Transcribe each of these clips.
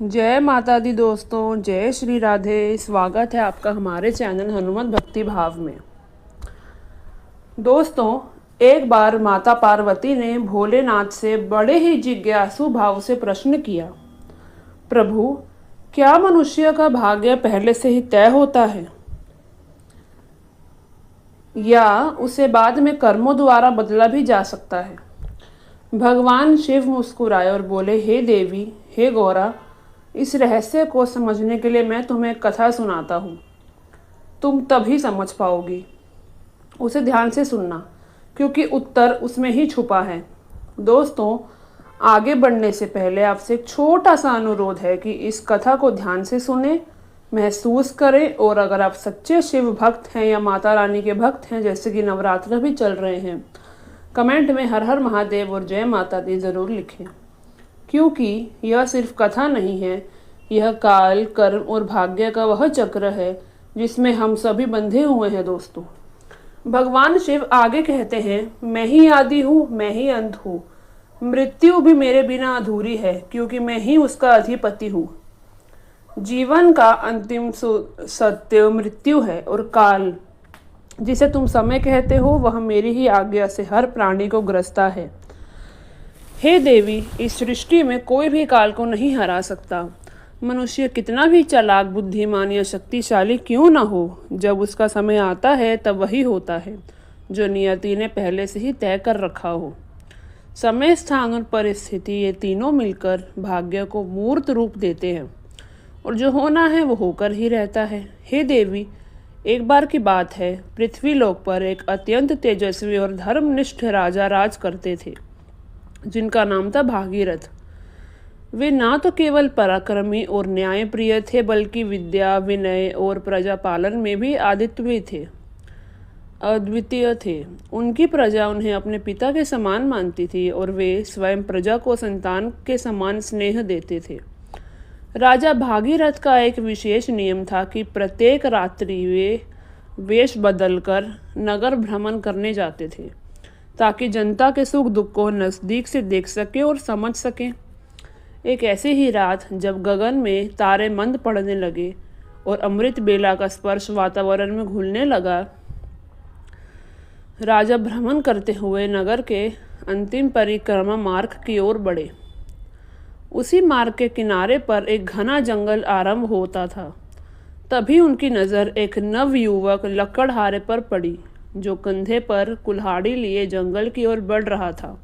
जय माता दी दोस्तों, जय श्री राधे। स्वागत है आपका हमारे चैनल हनुमत भक्ति भाव में। दोस्तों, एक बार माता पार्वती ने भोलेनाथ से बड़े ही जिज्ञासु भाव से प्रश्न किया, प्रभु, क्या मनुष्य का भाग्य पहले से ही तय होता है या उसे बाद में कर्मों द्वारा बदला भी जा सकता है? भगवान शिव मुस्कुराए और बोले, हे देवी, हे गौरा, इस रहस्य को समझने के लिए मैं तुम्हें एक कथा सुनाता हूँ। तुम तभी समझ पाओगी। उसे ध्यान से सुनना, क्योंकि उत्तर उसमें ही छुपा है। दोस्तों, आगे बढ़ने से पहले आपसे एक छोटा सा अनुरोध है कि इस कथा को ध्यान से सुने, महसूस करें, और अगर आप सच्चे शिव भक्त हैं या माता रानी के भक्त हैं, जैसे कि नवरात्र भी चल रहे हैं, कमेंट में हर हर महादेव और जय माता दी ज़रूर लिखें, क्योंकि यह सिर्फ कथा नहीं है, यह काल, कर्म और भाग्य का वह चक्र है जिसमें हम सभी बंधे हुए हैं। दोस्तों, भगवान शिव आगे कहते हैं, मैं ही आदि हूँ, मैं ही अंत हूँ, मृत्यु भी मेरे बिना अधूरी है, क्योंकि मैं ही उसका अधिपति हूँ। जीवन का अंतिम सत्य मृत्यु है, और काल, जिसे तुम समय कहते हो, वह मेरी ही आज्ञा से हर प्राणी को ग्रसता है। हे देवी, इस सृष्टि में कोई भी काल को नहीं हरा सकता। मनुष्य कितना भी चालाक, बुद्धिमान या शक्तिशाली क्यों न हो, जब उसका समय आता है तब वही होता है जो नियति ने पहले से ही तय कर रखा हो। समय, स्थान और परिस्थिति, ये तीनों मिलकर भाग्य को मूर्त रूप देते हैं, और जो होना है वो होकर ही रहता है। हे देवी, एक बार की बात है, पृथ्वी लोक पर एक अत्यंत तेजस्वी और धर्मनिष्ठ राजा राज करते थे, जिनका नाम था भागीरथ। वे ना तो केवल पराक्रमी और न्यायप्रिय थे, बल्कि विद्या, विनय और प्रजा पालन में भी अद्वितीय थे। उनकी प्रजा उन्हें अपने पिता के समान मानती थी, और वे स्वयं प्रजा को संतान के समान स्नेह देते थे। राजा भागीरथ का एक विशेष नियम था कि प्रत्येक रात्रि वे वेश बदलकर नगर भ्रमण करने जाते थे, ताकि जनता के सुख दुख को नज़दीक से देख सके और समझ सकें। एक ऐसी ही रात, जब गगन में तारे मंद पड़ने लगे और अमृत बेला का स्पर्श वातावरण में घुलने लगा, राजा भ्रमण करते हुए नगर के अंतिम परिक्रमा मार्ग की ओर बढ़े। उसी मार्ग के किनारे पर एक घना जंगल आरंभ होता था। तभी उनकी नज़र एक नवयुवक लकड़हारे पर पड़ी, जो कंधे पर कुल्हाड़ी लिए जंगल की ओर बढ़ रहा था।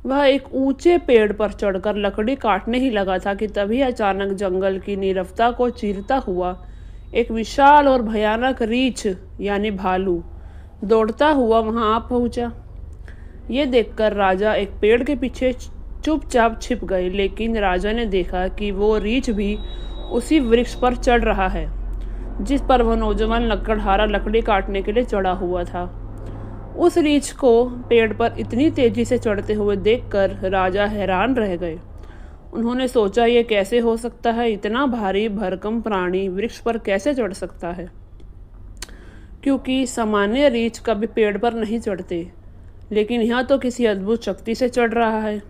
वह एक ऊंचे पेड़ पर चढ़कर लकड़ी काटने ही लगा था कि तभी अचानक जंगल की नीरवता को चीरता हुआ एक विशाल और भयानक रीछ यानी भालू दौड़ता हुआ वहां आ पहुंचा। ये देखकर राजा एक पेड़ के पीछे चुपचाप छिप गए, लेकिन राजा ने देखा कि वो रीछ भी उसी वृक्ष पर चढ़ रहा है जिस पर वह नौजवान लकड़हारा लकड़ी काटने के लिए चढ़ा हुआ था। उस रीछ को पेड़ पर इतनी तेजी से चढ़ते हुए देखकर राजा हैरान रह गए। उन्होंने सोचा, ये कैसे हो सकता है? इतना भारी भरकम प्राणी वृक्ष पर कैसे चढ़ सकता है? क्योंकि सामान्य रीछ कभी पेड़ पर नहीं चढ़ते, लेकिन यहाँ तो किसी अद्भुत शक्ति से चढ़ रहा है।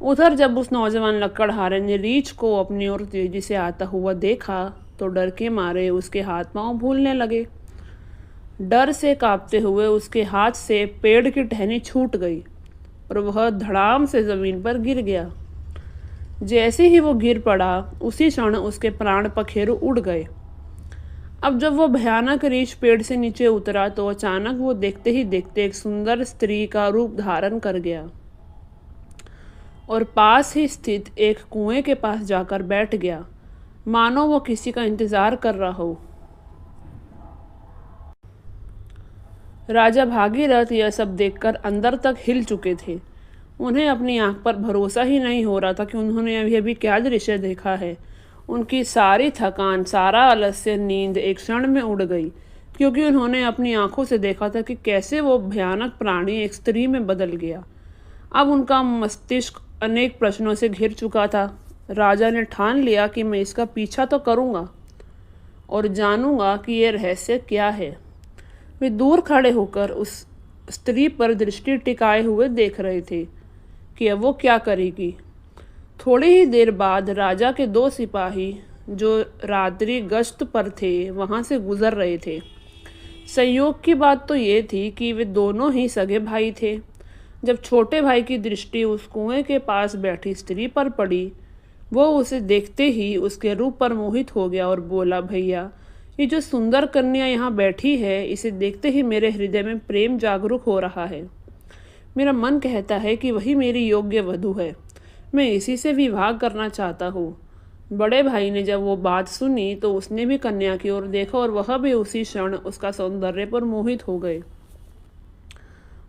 उधर जब उस नौजवान लकड़हारे ने रीछ को अपनी ओर तेजी से आता हुआ देखा, तो डर के मारे उसके हाथ पांव फूलने लगे। डर से कांपते हुए उसके हाथ से पेड़ की टहनी छूट गई और वह धड़ाम से जमीन पर गिर गया। जैसे ही वो गिर पड़ा, उसी क्षण उसके प्राण पखेरु उड़ गए। अब जब वो भयानक रीछ पेड़ से नीचे उतरा, तो अचानक वो देखते ही देखते एक सुंदर स्त्री का रूप धारण कर गया और पास ही स्थित एक कुएं के पास जाकर बैठ गया, मानो वो किसी का इंतजार कर रहा हो। राजा भागीरथ यह सब देखकर अंदर तक हिल चुके थे। उन्हें अपनी आंख पर भरोसा ही नहीं हो रहा था कि उन्होंने अभी अभी क्या दृश्य देखा है। उनकी सारी थकान, सारा आलस्य, नींद एक क्षण में उड़ गई, क्योंकि उन्होंने अपनी आंखों से देखा था कि कैसे वो भयानक प्राणी एक स्त्री में बदल गया। अब उनका मस्तिष्क अनेक प्रश्नों से घिर चुका था। राजा ने ठान लिया कि मैं इसका पीछा तो करूँगा और जानूंगा कि यह रहस्य क्या है। वे दूर खड़े होकर उस स्त्री पर दृष्टि टिकाए हुए देख रहे थे कि अब वो क्या करेगी। थोड़ी ही देर बाद राजा के दो सिपाही जो रात्रि गश्त पर थे वहां से गुजर रहे थे। संयोग की बात तो ये थी कि वे दोनों ही सगे भाई थे। जब छोटे भाई की दृष्टि उस कुएं के पास बैठी स्त्री पर पड़ी, वो उसे देखते ही उसके रूप पर मोहित हो गया और बोला, भैया, ये जो सुंदर कन्या यहाँ बैठी है, इसे देखते ही मेरे हृदय में प्रेम जागरूक हो रहा है। मेरा मन कहता है कि वही मेरी योग्य वधू है। मैं इसी से विवाह करना चाहता हूँ। बड़े भाई ने जब वो बात सुनी तो उसने भी कन्या की ओर देखा और वह भी उसी क्षण उसका सौंदर्य पर मोहित हो गए।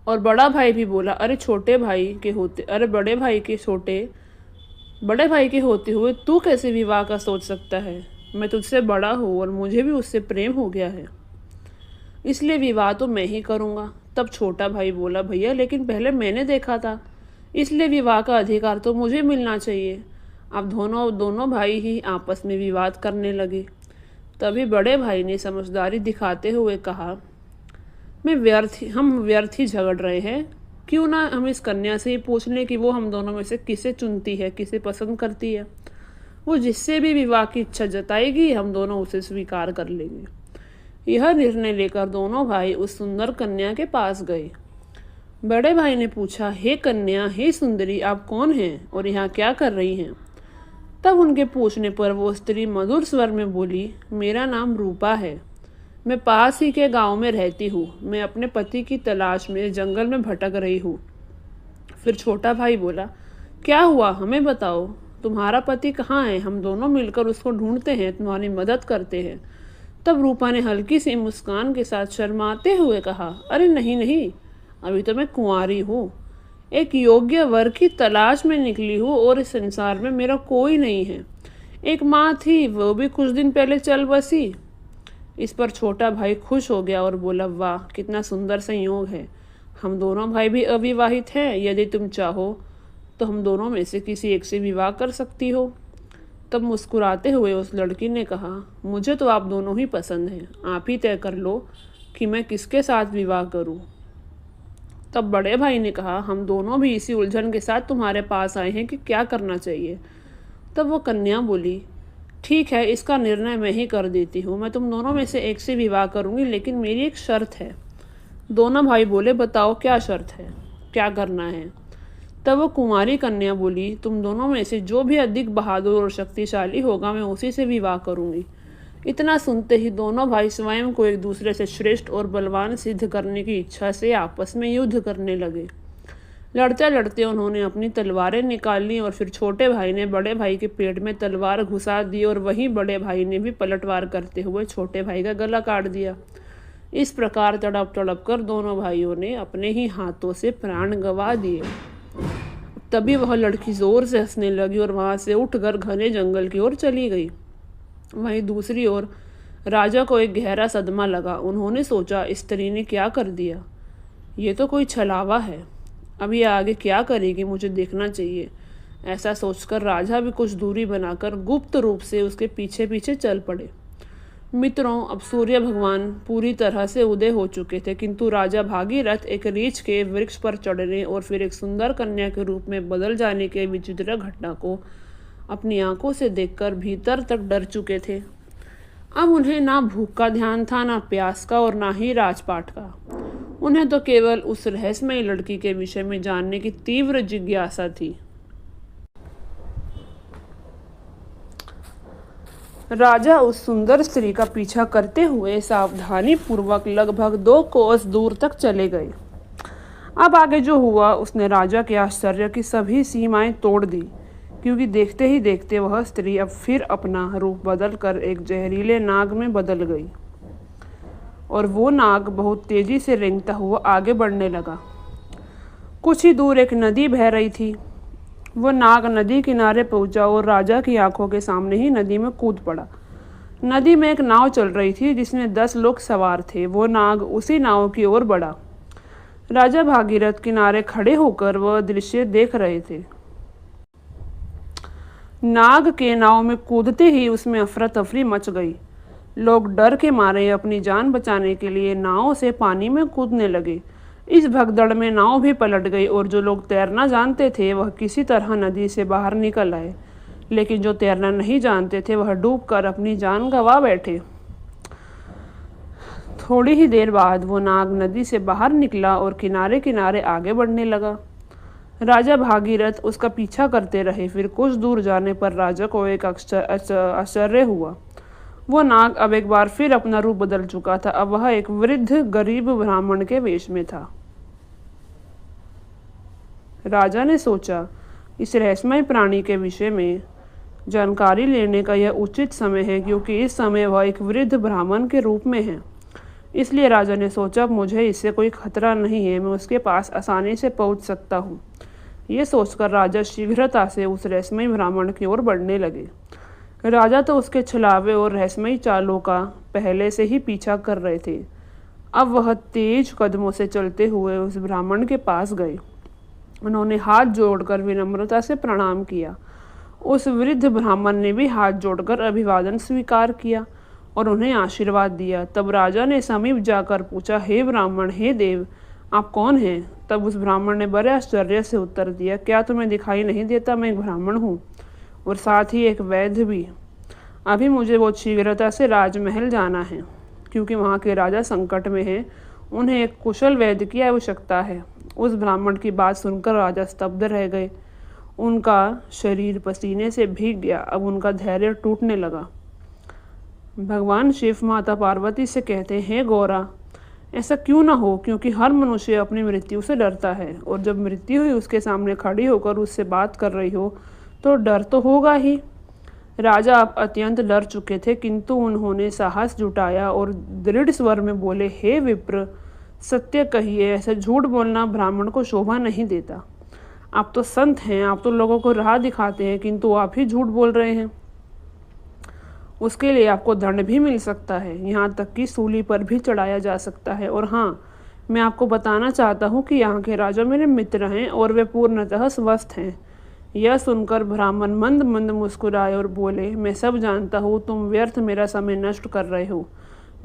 और बड़ा भाई भी बोला, अरे बड़े भाई के होते हुए तू कैसे विवाह का सोच सकता है? मैं तुझसे बड़ा हूँ और मुझे भी उससे प्रेम हो गया है, इसलिए विवाह तो मैं ही करूँगा। तब छोटा भाई बोला, भैया, लेकिन पहले मैंने देखा था, इसलिए विवाह का अधिकार तो मुझे मिलना चाहिए। अब दोनों भाई ही आपस में विवाद करने लगे। तभी बड़े भाई ने समझदारी दिखाते हुए कहा, हम व्यर्थ ही झगड़ रहे हैं। क्यों ना हम इस कन्या से ही पूछ लें कि वो हम दोनों में से किसे चुनती है, किसे पसंद करती है। वो जिससे भी विवाह की इच्छा जताएगी, हम दोनों उसे स्वीकार कर लेंगे। यह निर्णय लेकर दोनों भाई उस सुंदर कन्या के पास गए। बड़े भाई ने पूछा, हे कन्या, हे सुंदरी, आप कौन हैं और यहाँ क्या कर रही हैं? तब उनके पूछने पर वो स्त्री मधुर स्वर में बोली, मेरा नाम रूपा है। मैं पास ही के गांव में रहती हूँ। मैं अपने पति की तलाश में जंगल में भटक रही हूँ। फिर छोटा भाई बोला, क्या हुआ, हमें बताओ। तुम्हारा पति कहाँ है? हम दोनों मिलकर उसको ढूंढते हैं, तुम्हारी मदद करते हैं। तब रूपा ने हल्की सी मुस्कान के साथ शर्माते हुए कहा, अरे नहीं नहीं, अभी तो मैं कुंवारी हूँ। एक योग्य वर की तलाश में निकली हूँ और इस संसार में मेरा कोई नहीं है। एक माँ थी, वो भी कुछ दिन पहले चल बसी। इस पर छोटा भाई खुश हो गया और बोला, वाह, कितना सुंदर संयोग है। हम दोनों भाई भी अविवाहित हैं। यदि तुम चाहो तो हम दोनों में से किसी एक से विवाह कर सकती हो। तब मुस्कुराते हुए उस लड़की ने कहा, मुझे तो आप दोनों ही पसंद हैं। आप ही तय कर लो कि मैं किसके साथ विवाह करूं। तब बड़े भाई ने कहा, हम दोनों भी इसी उलझन के साथ तुम्हारे पास आए हैं कि क्या करना चाहिए। तब वो कन्या बोली, ठीक है, इसका निर्णय मैं ही कर देती हूँ। मैं तुम दोनों में से एक से विवाह करूँगी, लेकिन मेरी एक शर्त है। दोनों भाई बोले, बताओ क्या शर्त है, क्या करना है। तब वो कुंवारी कन्या बोली, तुम दोनों में से जो भी अधिक बहादुर और शक्तिशाली होगा, मैं उसी से विवाह करूँगी। इतना सुनते ही दोनों भाई स्वयं को एक दूसरे से श्रेष्ठ और बलवान सिद्ध करने की इच्छा से आपस में युद्ध करने लगे। लड़ते लड़ते उन्होंने अपनी तलवारें निकाल ली और फिर छोटे भाई ने बड़े भाई के पेट में तलवार घुसा दी और वहीं बड़े भाई ने भी पलटवार करते हुए छोटे भाई का गला काट दिया। इस प्रकार तड़प तड़प कर दोनों भाइयों ने अपने ही हाथों से प्राण गंवा दिए। तभी वह लड़की जोर से हंसने लगी और वहां से उठकर घने जंगल की ओर चली गई। वहीं दूसरी ओर राजा को एक गहरा सदमा लगा। उन्होंने सोचा, इस स्त्री ने क्या कर दिया? ये तो कोई छलावा है। अब ये आगे क्या करेगी, मुझे देखना चाहिए। ऐसा सोचकर राजा भी कुछ दूरी बनाकर गुप्त रूप से उसके पीछे पीछे चल पड़े। मित्रों, अब सूर्य भगवान पूरी तरह से उदय हो चुके थे, किंतु राजा भागीरथ एक रीछ के वृक्ष पर चढ़ने और फिर एक सुंदर कन्या के रूप में बदल जाने के विचित्र घटना को अपनी आंखों से देखकर भीतर तक डर चुके थे। अब उन्हें ना भूख का ध्यान था, ना प्यास का और ना ही राजपाट का। उन्हें तो केवल उस रहस्यमयी लड़की के विषय में जानने की तीव्र जिज्ञासा थी। राजा उस सुंदर स्त्री का पीछा करते हुए सावधानी पूर्वक लगभग 2 कोस दूर तक चले गए। अब आगे जो हुआ उसने राजा के आश्चर्य की सभी सीमाएं तोड़ दी, क्योंकि देखते ही देखते वह स्त्री अब फिर अपना रूप बदलकर एक जहरीले नाग में बदल गई और वो नाग बहुत तेजी से रेंगता हुआ आगे बढ़ने लगा। कुछ ही दूर एक नदी बह रही थी। वो नाग नदी किनारे पहुंचा और राजा की आंखों के सामने ही नदी में कूद पड़ा। नदी में एक नाव चल रही थी जिसमें 10 लोग सवार थे। वो नाग उसी नाव की ओर बढ़ा। राजा भागीरथ किनारे खड़े होकर वह दृश्य देख रहे थे। नाग के नाव में कूदते ही उसमें अफरा तफरी मच गई। लोग डर के मारे अपनी जान बचाने के लिए नाव से पानी में कूदने लगे। इस भगदड़ में नाव भी पलट गई और जो लोग तैरना जानते थे वह किसी तरह नदी से बाहर निकल आए, लेकिन जो तैरना नहीं जानते थे वह डूबकर अपनी जान गंवा बैठे। थोड़ी ही देर बाद वो नाग नदी से बाहर निकला और किनारे किनारे आगे बढ़ने लगा। राजा भागीरथ उसका पीछा करते रहे। फिर कुछ दूर जाने पर राजा को एक आश्चर्य हुआ। वो नाग अब एक बार फिर अपना रूप बदल चुका था। अब वह एक वृद्ध गरीब ब्राह्मण के वेश में था। राजा ने सोचा, इस रहस्यमय प्राणी के विषय में जानकारी लेने का यह उचित समय है, क्योंकि इस समय वह एक वृद्ध ब्राह्मण के रूप में है। इसलिए राजा ने सोचा, अब मुझे इससे कोई खतरा नहीं है, मैं उसके पास आसानी से पहुंच सकता हूँ। ये सोचकर राजा शीघ्रता से उस रहस्यमय ब्राह्मण की ओर बढ़ने लगे। राजा तो उसके छलावे और रहस्यमयी चालों का पहले से ही पीछा कर रहे थे। अब वह तेज कदमों से चलते हुए उस ब्राह्मण के पास गए। उन्होंने हाथ जोड़कर विनम्रता से प्रणाम किया। उस वृद्ध ब्राह्मण ने भी हाथ जोड़कर अभिवादन स्वीकार किया और उन्हें आशीर्वाद दिया। तब राजा ने समीप जाकर पूछा, हे ब्राह्मण, हे देव, आप कौन हैं? तब उस ब्राह्मण ने बड़े आश्चर्य से उत्तर दिया, क्या तुम्हें दिखाई नहीं देता? मैं एक ब्राह्मण हूँ और साथ ही एक वैद्य भी। अभी मुझे बहुत शीघ्रता से राजमहल जाना है, क्योंकि वहाँ के राजा संकट में हैं। उन्हें एक कुशल वैद्य की आवश्यकता है। उस ब्राह्मण की बात सुनकर राजा स्तब्ध रह गए। उनका शरीर पसीने से भीग गया। अब उनका धैर्य टूटने लगा। भगवान शिव माता पार्वती से कहते हैं, हे गौरा, ऐसा क्यों ना हो, क्योंकि हर मनुष्य अपनी मृत्यु से डरता है, और जब मृत्यु ही उसके सामने खड़ी होकर उससे बात कर रही हो तो डर तो होगा ही। राजा अब अत्यंत डर चुके थे, किंतु उन्होंने साहस जुटाया और दृढ़ स्वर में बोले, हे विप्र, सत्य कहिए, ऐसा झूठ बोलना ब्राह्मण को शोभा नहीं देता। आप तो संत हैं, आप तो लोगों को राह दिखाते हैं, किंतु आप ही झूठ बोल रहे हैं। उसके लिए आपको दंड भी मिल सकता है, यहाँ तक कि सूली पर भी चढ़ाया जा सकता है। और हाँ, मैं आपको बताना चाहता हूँ कि यहाँ के राजा मेरे मित्र हैं और वे पूर्णतः स्वस्थ हैं। यह सुनकर ब्राह्मण मंद मंद मुस्कुराए और बोले, मैं सब जानता हूँ, तुम व्यर्थ मेरा समय नष्ट कर रहे हो।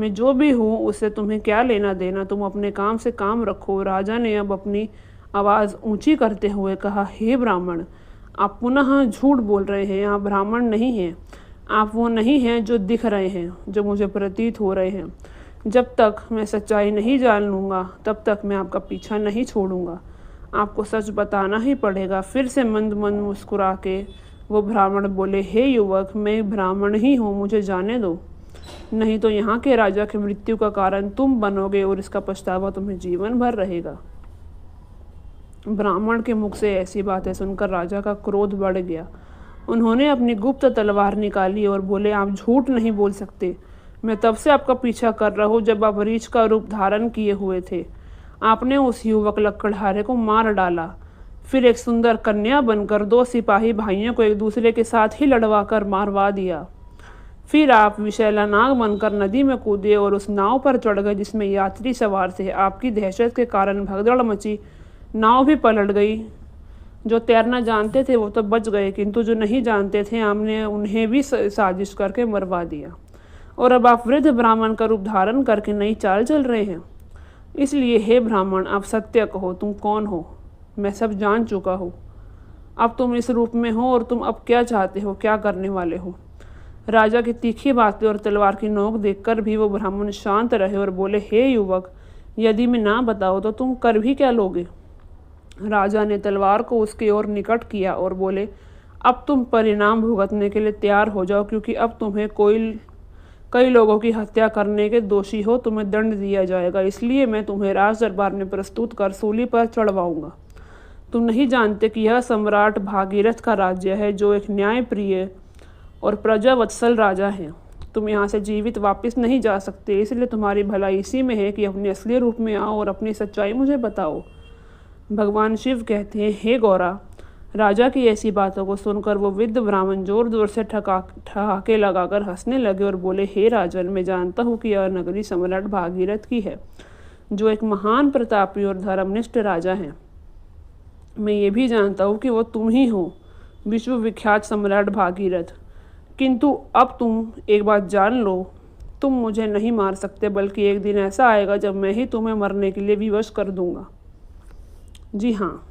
मैं जो भी हूँ उससे तुम्हें क्या लेना देना, तुम अपने काम से काम रखो। राजा ने अब अपनी आवाज़ ऊंची करते हुए कहा, हे ब्राह्मण, आप पुनः झूठ बोल रहे हैं। आप ब्राह्मण नहीं हैं। आप वो नहीं हैं जो दिख रहे हैं, जो मुझे प्रतीत हो रहे हैं। जब तक मैं सच्चाई नहीं जान लूँगा तब तक मैं आपका पीछा नहीं छोड़ूंगा। आपको सच बताना ही पड़ेगा। फिर से मंद मंद मुस्कुरा के वो ब्राह्मण बोले, हे युवक, मैं ब्राह्मण ही हूँ, मुझे जाने दो, नहीं तो यहाँ के राजा की मृत्यु का कारण तुम बनोगे और इसका पछतावा तुम्हें जीवन भर रहेगा। ब्राह्मण के मुख से ऐसी बातें सुनकर राजा का क्रोध बढ़ गया। उन्होंने अपनी गुप्त तलवार निकाली और बोले, आप झूठ नहीं बोल सकते। मैं तब से आपका पीछा कर रहा हूँ जब आप रीछ का रूप धारण किए हुए थे। आपने उस युवक लकड़हारे को मार डाला, फिर एक सुंदर कन्या बनकर 2 सिपाही भाइयों को एक दूसरे के साथ ही लड़वा कर मारवा दिया। फिर आप विशैला नाग बनकर नदी में कूदे और उस नाव पर चढ़ गए जिसमें यात्री सवार थे। आपकी दहशत के कारण भगदड़ मची, नाव भी पलट गई। जो तैरना जानते थे वो तो बच गए, किंतु जो नहीं जानते थे हमने उन्हें भी साजिश करके मरवा दिया। और अब आप वृद्ध ब्राह्मण का रूप धारण करके नई चाल चल रहे हैं। इसलिए हे ब्राह्मण, आप सत्य कहो, तुम कौन हो? मैं सब जान चुका हूँ। अब तुम इस रूप में हो और तुम अब क्या चाहते हो, क्या करने वाले हो? राजा की तीखी बातें और तलवार की नोक देखकर भी वो ब्राह्मण शांत रहे और बोले, हे युवक, यदि मैं ना बताओ तो तुम कर भी क्या लोगे? राजा ने तलवार को उसकी ओर निकट किया और बोले, अब तुम परिणाम भुगतने के लिए तैयार हो जाओ, क्योंकि अब तुम्हें कई लोगों की हत्या करने के दोषी हो, तुम्हें दंड दिया जाएगा। इसलिए मैं तुम्हें राज दरबार में प्रस्तुत कर सूली पर चढ़वाऊंगा। तुम नहीं जानते कि यह सम्राट भागीरथ का राज्य है, जो एक न्यायप्रिय और प्रजावत्सल राजा है। तुम यहाँ से जीवित वापस नहीं जा सकते, इसलिए तुम्हारी भलाई इसी में है कि अपने असली रूप में आओ और अपनी सच्चाई मुझे बताओ। भगवान शिव कहते हैं, हे गौरा, राजा की ऐसी बातों को सुनकर वो वृद्ध ब्राह्मण जोर जोर से ठहाके लगाकर हंसने लगे और बोले, हे राजन, मैं जानता हूँ कि यह नगरी सम्राट भागीरथ की है, जो एक महान प्रतापी और धर्मनिष्ठ राजा हैं। मैं ये भी जानता हूँ कि वो तुम ही हो, विश्व विख्यात सम्राट भागीरथ। किंतु अब तुम एक बात जान लो तुम मुझे नहीं मार सकते, बल्कि एक दिन ऐसा आएगा जब मैं ही तुम्हें मरने के लिए विवश कर दूंगा। जी हाँ।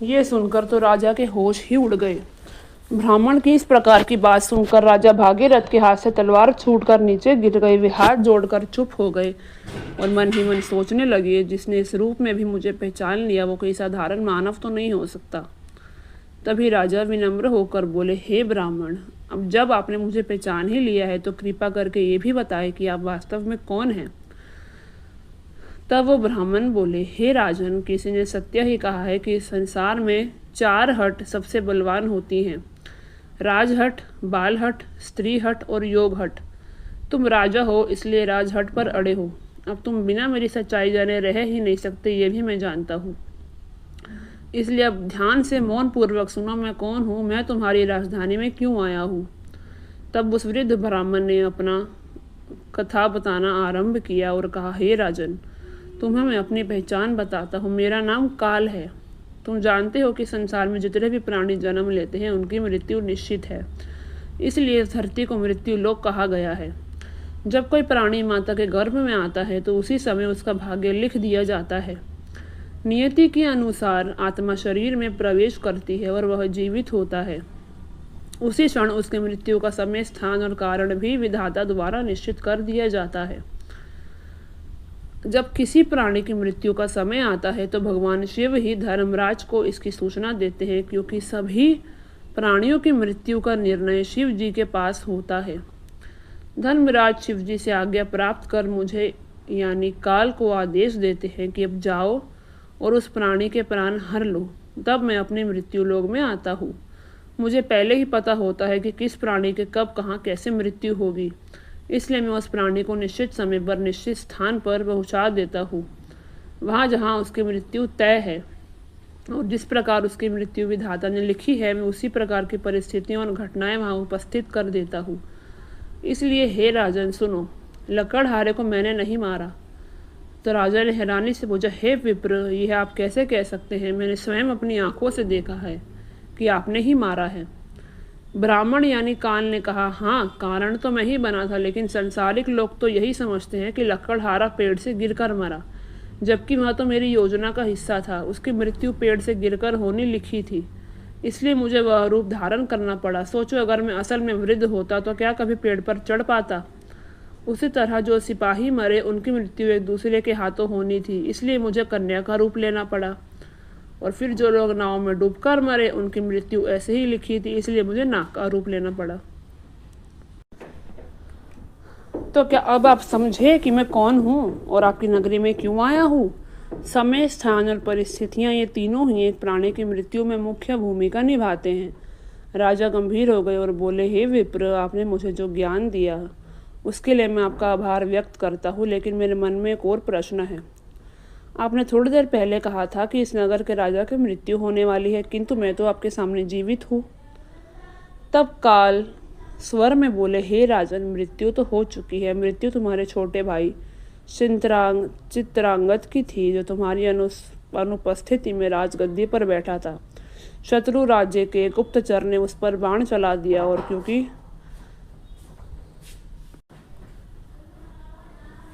ये सुनकर तो राजा के होश ही उड़ गए। ब्राह्मण की इस प्रकार की बात सुनकर राजा भागीरथ के हाथ से तलवार छूटकर नीचे गिर गए। वे हाथ जोड़कर चुप हो गए और मन ही मन सोचने लगे, जिसने इस रूप में भी मुझे पहचान लिया वो कोई साधारण मानव तो नहीं हो सकता। तभी राजा विनम्र होकर बोले, हे ब्राह्मण, अब जब आपने मुझे पहचान ही लिया है तो कृपा करके ये भी बताएं कि आप वास्तव में कौन हैं। तब वो ब्राह्मण बोले, हे राजन, किसी ने सत्य ही कहा है कि संसार में 4 हट सबसे बलवान होती हैं, राजहट, बालहट, स्त्री हट और योग हट। तुम राजा हो इसलिए राजहट पर अड़े हो। अब तुम बिना मेरी सच्चाई जाने रह ही नहीं सकते, ये भी मैं जानता हूँ। इसलिए अब ध्यान से मौन पूर्वक सुनो, मैं कौन हूँ, मैं तुम्हारी राजधानी में क्यों आया हूँ। तब उस वृद्ध ब्राह्मण ने अपना कथा बताना आरंभ किया और कहा, हे राजन, तुम्हें मैं अपनी पहचान बताता हूँ। मेरा नाम काल है। तुम जानते हो कि संसार में जितने भी प्राणी जन्म लेते हैं उनकी मृत्यु निश्चित है, इसलिए इस धरती को मृत्यु लोक कहा गया है। जब कोई प्राणी माता के गर्भ में आता है तो उसी समय उसका भाग्य लिख दिया जाता है। नियति के अनुसार आत्मा शरीर में प्रवेश करती है और वह जीवित होता है। उसी क्षण उसकी मृत्यु का समय, स्थान और कारण भी विधाता द्वारा निश्चित कर दिया जाता है। जब किसी प्राणी की मृत्यु का समय आता है तो भगवान शिव ही धर्मराज को इसकी सूचना देते हैं, क्योंकि सभी प्राणियों की मृत्यु का निर्णय शिव जी के पास होता है। धर्मराज शिव जी से आज्ञा प्राप्त कर मुझे यानी काल को आदेश देते हैं कि अब जाओ और उस प्राणी के प्राण हर लो। तब मैं अपनी मृत्यु लोक में आता हूँ। मुझे पहले ही पता होता है कि किस प्राणी के कब कहाँ कैसे मृत्यु होगी, इसलिए मैं उस प्राणी को निश्चित समय पर निश्चित स्थान पर पहुंचा देता हूँ, वहाँ जहाँ उसकी मृत्यु तय है। और जिस प्रकार उसकी मृत्यु विधाता ने लिखी है, मैं उसी प्रकार की परिस्थितियाँ और घटनाएं वहाँ उपस्थित कर देता हूँ। इसलिए हे राजन सुनो, लकड़हारे को मैंने नहीं मारा। तो राजा ने हैरानी से पूछा, हे विप्र, यह आप कैसे कह सकते हैं? मैंने स्वयं अपनी आंखों से देखा है कि आपने ही मारा है। ब्राह्मण यानी काल ने कहा, हाँ, कारण तो मैं ही बना था, लेकिन संसारिक लोग तो यही समझते हैं कि लकड़हारा पेड़ से गिरकर मरा, जबकि वह तो मेरी योजना का हिस्सा था। उसकी मृत्यु पेड़ से गिरकर होनी लिखी थी, इसलिए मुझे वह रूप धारण करना पड़ा। सोचो, अगर मैं असल में वृद्ध होता तो क्या कभी पेड़ पर चढ़ पाता? उसी तरह जो सिपाही मरे उनकी मृत्यु एक दूसरे के हाथों होनी थी, इसलिए मुझे कन्या का रूप लेना पड़ा। और फिर जो लोग नाव में डूबकर मरे उनकी मृत्यु ऐसे ही लिखी थी, इसलिए मुझे नाग का रूप लेना पड़ा। तो क्या अब आप समझे कि मैं कौन हूँ और आपकी नगरी में क्यों आया हूँ? समय, स्थान और परिस्थितियाँ, ये तीनों ही एक प्राणी की मृत्यु में मुख्य भूमिका निभाते हैं। राजा गंभीर हो गए और बोले, हे विप्र, आपने मुझे जो ज्ञान दिया उसके लिए मैं आपका आभार व्यक्त करता हूँ, लेकिन मेरे मन में एक और प्रश्न है। आपने थोड़ी देर पहले कहा था कि इस नगर के राजा की मृत्यु होने वाली है, किंतु मैं तो आपके सामने जीवित हूँ। तब काल स्वर में बोले, हे राजन, मृत्यु तो हो चुकी है। मृत्यु तुम्हारे छोटे भाई चित्रांगद की थी, जो तुम्हारी अनुपस्थिति में राजगद्दी पर बैठा था। शत्रु राज्य के गुप्तचर ने उस पर बाण चला दिया, और क्योंकि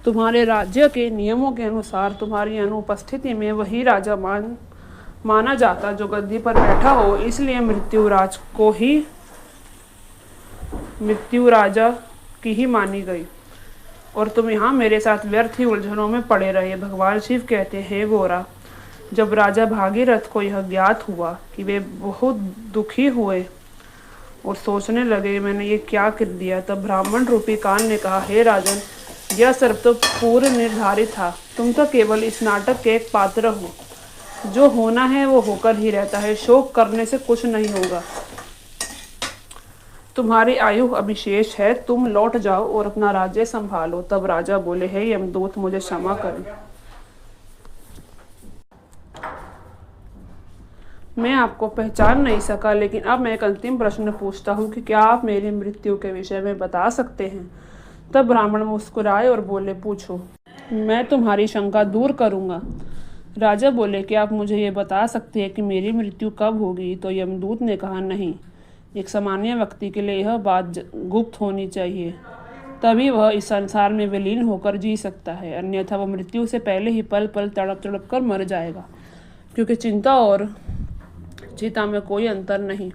तुम्हारे राज्य के नियमों के अनुसार तुम्हारी अनुपस्थिति में वही राजा माना जाता जो गद्दी पर बैठा हो, इसलिए मृत्यु राजा की ही मानी गई और तुम यहाँ मेरे साथ व्यर्थ ही उलझनों में पड़े रहे। भगवान शिव कहते हैं, गोरा, जब राजा भागीरथ को यह ज्ञात हुआ कि वे बहुत दुखी हुए और सोचने लगे मैंने ये क्या कर दिया, तब ब्राह्मण रूपी काल ने कहा, हे राजन, यह सर्व तो पूर्व निर्धारित था। तुम तो केवल इस नाटक के एक पात्र हो। जो होना है वो होकर ही रहता है। शोक करने से कुछ नहीं होगा। तुम्हारी आयु अभी शेष है, तुम लौट जाओ और अपना राज्य संभालो। तब राजा बोले, हे यमदूत, मुझे क्षमा करें। मैं आपको पहचान नहीं सका, लेकिन अब मैं एक अंतिम प्रश्न पूछता हूँ कि क्या आप मेरी मृत्यु के विषय में बता सकते हैं? तब ब्राह्मण मुस्कुराए और बोले, पूछो, मैं तुम्हारी शंका दूर करूँगा। राजा बोले, क्या आप मुझे ये बता सकते हैं कि मेरी मृत्यु कब होगी? तो यमदूत ने कहा, नहीं, एक सामान्य व्यक्ति के लिए यह बात गुप्त होनी चाहिए। तभी वह इस संसार में विलीन होकर जी सकता है, अन्यथा वह मृत्यु से पहले ही पल पल तड़प तड़प कर मर जाएगा। क्योंकि चिंता और चिता में कोई अंतर नहीं।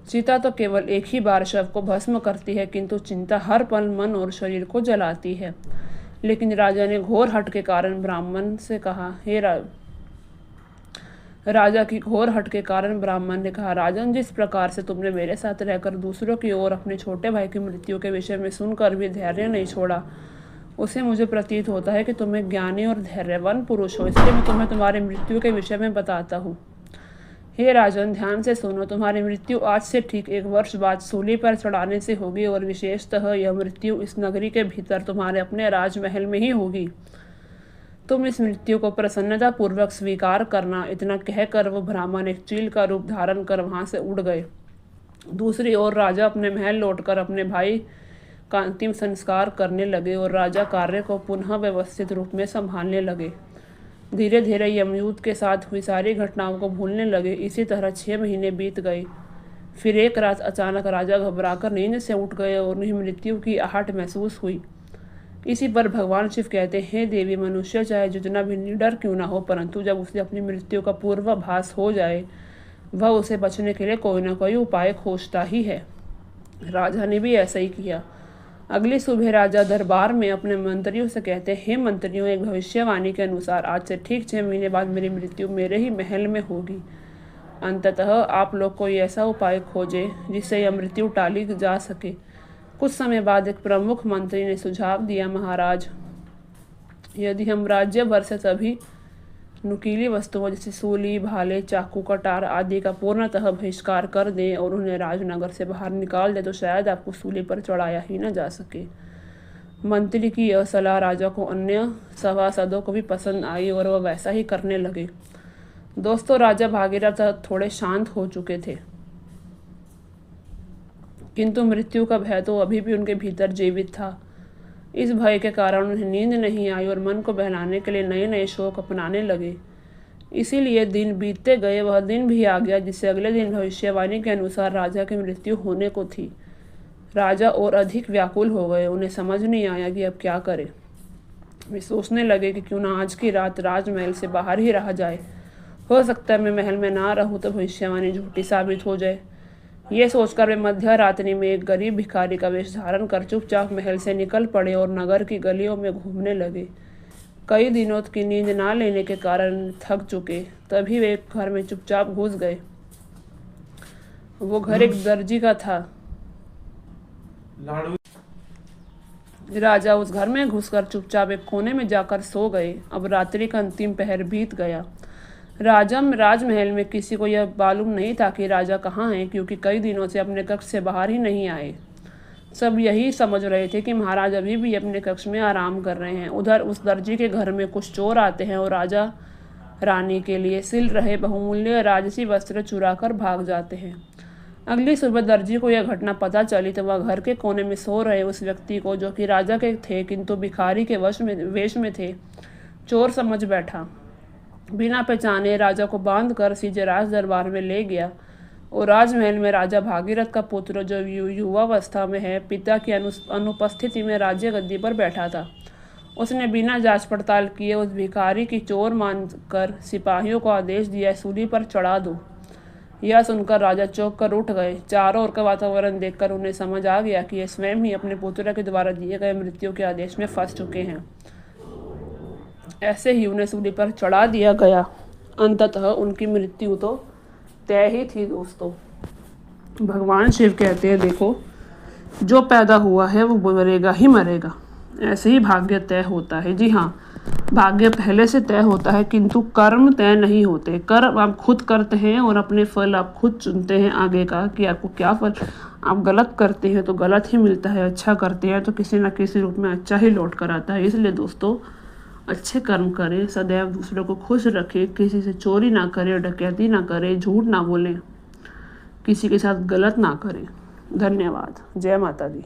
चिता तो केवल एक ही बार शव को भस्म करती है, किंतु चिंता हर पल मन और शरीर को जलाती है। लेकिन राजा ने घोर हट के कारण ब्राह्मण से कहा, राजा की घोर हट के कारण ब्राह्मण ने कहा, राजन, जिस प्रकार से तुमने मेरे साथ रहकर दूसरों की ओर अपने छोटे भाई की मृत्यु के विषय में सुनकर भी धैर्य नहीं छोड़ा, उसे मुझे प्रतीत होता है कि तुम एक ज्ञानी और धैर्यवान पुरुष हो। इसलिए मैं तुम्हें तुम्हारी मृत्यु के विषय में बताता हूँ। हे राजन, ध्यान से सुनो। तुम्हारी मृत्यु आज से ठीक 1 वर्ष बाद सूली पर चढ़ाने से होगी, और विशेषतः यह मृत्यु इस नगरी के भीतर तुम्हारे अपने राजमहल में ही होगी। तुम इस मृत्यु को प्रसन्नता पूर्वक स्वीकार करना। इतना कहकर वो ब्राह्मण एक चील का रूप धारण कर वहां से उड़ गए। दूसरी ओर राजा अपने महल लौटकर अपने भाई का अंतिम संस्कार करने लगे, और राजा कार्य को पुनः व्यवस्थित रूप में संभालने लगे। धीरे धीरे यमयूत के साथ हुई सारी घटनाओं को भूलने लगे। इसी तरह 6 महीने बीत गए। फिर एक रात अचानक राजा घबराकर नींद से उठ गए और उन्हें मृत्यु की आहट महसूस हुई। इसी पर भगवान शिव कहते हैं, हे देवी, मनुष्य चाहे जितना भी निडर क्यों ना हो, परंतु जब उसे अपनी मृत्यु का पूर्वाभास हो जाए, वह उसे बचने के लिए कोई ना कोई उपाय खोजता ही है। राजा ने भी ऐसा ही किया। अगली सुबह राजा दरबार में अपने मंत्रियों से कहते हैं, हे मंत्रियों, एक भविष्यवाणी के अनुसार आज से ठीक 6 महीने बाद मेरी मृत्यु मेरे ही महल में होगी। अंततः आप लोग कोई ऐसा उपाय खोजे जिससे यह मृत्यु टाली जा सके। कुछ समय बाद एक प्रमुख मंत्री ने सुझाव दिया, महाराज, यदि हम राज्य भर से सभी नुकीली वस्तुओं जैसे सूली, भाले, चाकू, कटार आदि का पूर्णतः बहिष्कार कर दें और उन्हें राजनगर से बाहर निकाल दें, तो शायद आपको सूली पर चढ़ाया ही न जा सके। मंत्री की यह सलाह राजा को अन्य सभासदों को भी पसंद आई और वह वैसा ही करने लगे। दोस्तों, राजा भागीरथ थोड़े शांत हो चुके थे, किंतु मृत्यु का भय तो अभी भी उनके भीतर जीवित था। इस भय के कारण उन्हें नींद नहीं आई और मन को बहलाने के लिए नए नए शौक अपनाने लगे। इसीलिए दिन बीतते गए। वह दिन भी आ गया जिससे अगले दिन भविष्यवाणी के अनुसार राजा की मृत्यु होने को थी। राजा और अधिक व्याकुल हो गए। उन्हें समझ नहीं आया कि अब क्या करें। वे सोचने लगे कि क्यों ना आज की रात राजमहल से बाहर ही रहा जाए। हो सकता है मैं महल में ना रहूं तो भविष्यवाणी झूठी साबित हो जाए। ये सोचकर वे मध्य रात्रि में एक गरीब भिखारी का वेश धारण कर चुपचाप महल से निकल पड़े और नगर की गलियों में घूमने लगे। कई दिनों की नींद ना लेने के कारण थक चुके। तभी वे एक घर में चुपचाप घुस गए। वो घर एक दर्जी का था। राजा उस घर में घुसकर चुपचाप एक कोने में जाकर सो गए। अब रात्रि का अंतिम पहर बीत गया। राजमहल में किसी को यह मालूम नहीं था कि राजा कहाँ हैं, क्योंकि कई दिनों से अपने कक्ष से बाहर ही नहीं आए। सब यही समझ रहे थे कि महाराज अभी भी अपने कक्ष में आराम कर रहे हैं। उधर उस दर्जी के घर में कुछ चोर आते हैं और राजा रानी के लिए सिल रहे बहुमूल्य राजसी वस्त्र चुरा कर भाग जाते हैं। अगली सुबह दर्जी को यह घटना पता चली तो वह घर के कोने में सो रहे उस व्यक्ति को, जो कि राजा के थे किंतु भिखारी के वेश में थे, चोर समझ बैठा। बिना पहचाने राजा को बांधकर सीधे राज दरबार में ले गया और राजमहल में राजा भागीरथ का पुत्र, जो युवावस्था में है, पिता की अनुपस्थिति में राज्य गद्दी पर बैठा था। उसने बिना जांच पड़ताल किए उस भिखारी की चोर मानकर सिपाहियों को आदेश दिया, सूली पर चढ़ा दो। यह सुनकर राजा चौंक कर उठ गए। चारों ओर का वातावरण देखकर उन्हें समझ आ गया कि ये स्वयं ही अपने पुत्र के द्वारा दिए गए मृत्यु के आदेश में फंस चुके हैं। ऐसे ही उन्हें सूली पर चढ़ा दिया गया। अंततः उनकी मृत्यु तो तय ही थी। दोस्तों, भगवान शिव कहते हैं, देखो, जो पैदा हुआ है वो मरेगा ही मरेगा। ऐसे ही भाग्य तय होता है। जी हाँ, भाग्य पहले से तय होता है, किंतु कर्म तय नहीं होते। कर्म आप खुद करते हैं और अपने फल आप खुद चुनते हैं आगे का, कि आपको क्या फल। आप गलत करते हैं तो गलत ही मिलता है, अच्छा करते हैं तो किसी न किसी रूप में अच्छा ही लौट कर आता है। इसलिए दोस्तों, अच्छे कर्म करें, सदैव दूसरों को खुश रखें, किसी से चोरी ना करें, डकैती ना करें, झूठ ना बोलें, किसी के साथ गलत ना करें। धन्यवाद। जय माता दी।